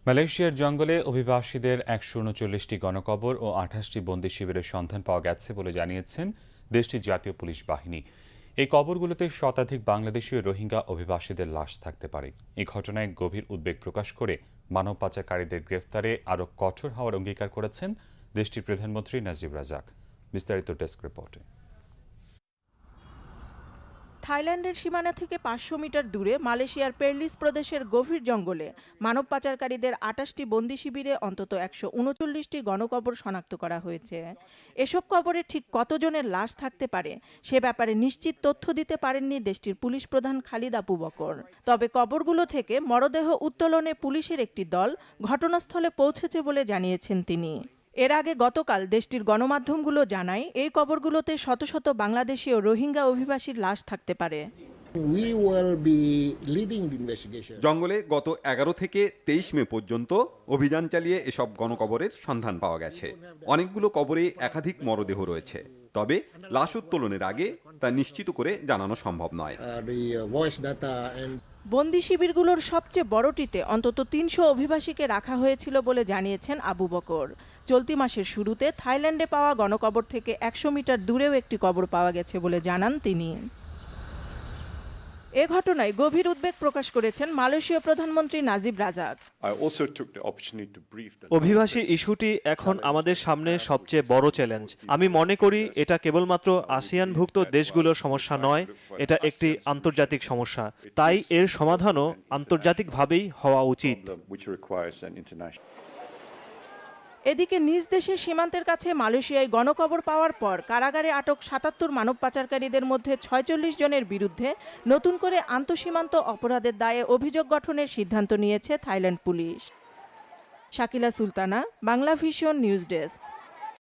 মালয়েশিয়ার জঙ্গলে অভিবাসীদের ১৩৯টি গণকবর ও ২৮টি বন্দি শিবিরের সন্ধান পাওয়া গেছে বলে জানিয়েছেন দেশটির জাতীয় পুলিশ বাহিনী। এই কবরগুলোতে শতাধিক বাংলাদেশি ও রোহিঙ্গা অভিবাসীদের লাশ থাকতে পারে। এই ঘটনায় গভীর উদ্বেগ প্রকাশ করে মানব পাচারকারীদের গ্রেফতারে আরও কঠোর হওয়ার অঙ্গীকার করেছেন দেশটির প্রধানমন্ত্রী নাজিব রাজাক। বিস্তারিত ডেস্ক রিপোর্টে। থাইল্যান্ডের সীমানা থেকে ৫০০ মিটার দূরে মালয়েশিয়ার পেরলিস প্রদেশের গভীর জঙ্গলে মানব পাচারকারীদের ২৮টি বন্দি শিবিরে অন্তত ১৩৯টি গণকবর শনাক্ত করা হয়েছে। এসব কবরে ঠিক কতজনের লাশ থাকতে পারে সে ব্যাপারে নিশ্চিত তথ্য দিতে পারেননি দেশটির পুলিশ প্রধান খালিদ আবু বকর। তবে কবরগুলো থেকে মরদেহ উত্তোলনে পুলিশের একটি দল ঘটনাস্থলে পৌঁছেছে বলে জানিয়েছেন তিনি। এর আগে গতকাল দেশটির গণমাধ্যমগুলো জানায় এই কবরগুলোতে শত শত বাংলাদেশি ও রোহিঙ্গা অভিবাসীর লাশ থাকতে পারে। জঙ্গলে গত ১১ থেকে ২৩ মে পর্যন্ত অভিযান চালিয়ে এসব গণকবরের সন্ধান পাওয়া গেছে। অনেকগুলো কবরে একাধিক মরদেহ রয়েছে, তবে লাশ উত্তোলনের আগে তা নিশ্চিত করে জানানো সম্ভব নয়। বন্দি শিবিরগুলোর সবচেয়ে বড়টিতে অন্তত ৩০০ অভিবাসীকে রাখা হয়েছিল বলে জানিয়েছেন আবু বকর। চলতি মাসের শুরুতে থাইল্যান্ডে পাওয়া গণকবর থেকে ১০০ মিটার দূরেও একটি কবর পাওয়া গেছে বলে জানান তিনি। এ ঘটনায় গভীর উদ্বেগ প্রকাশ করেছেন মালয়েশীয় প্রধানমন্ত্রী নাজিব রাজাক। অভিবাসী ইস্যুটি এখন আমাদের সামনে সবচেয়ে বড় চ্যালেঞ্জ। আমি মনে করি এটা কেবলমাত্র আসিয়ানভুক্ত দেশগুলোর সমস্যা নয়, এটা একটি আন্তর্জাতিক সমস্যা। তাই এর সমাধানও আন্তর্জাতিকভাবেই হওয়া উচিত। এদিকে নিজ দেশের সীমান্তের কাছে মালয়েশিয়ায় গণকবর পাওয়ার পর কারাগারে আটক ৭৭ মানব পাচারকারীদের মধ্যে ৪৬ জনের বিরুদ্ধে নতুন করে আন্তঃসীমান্ত অপরাধের দায়ে অভিযোগ গঠনের সিদ্ধান্ত নিয়েছে Thailand police. Shakila Sultana, Banglavision news desk.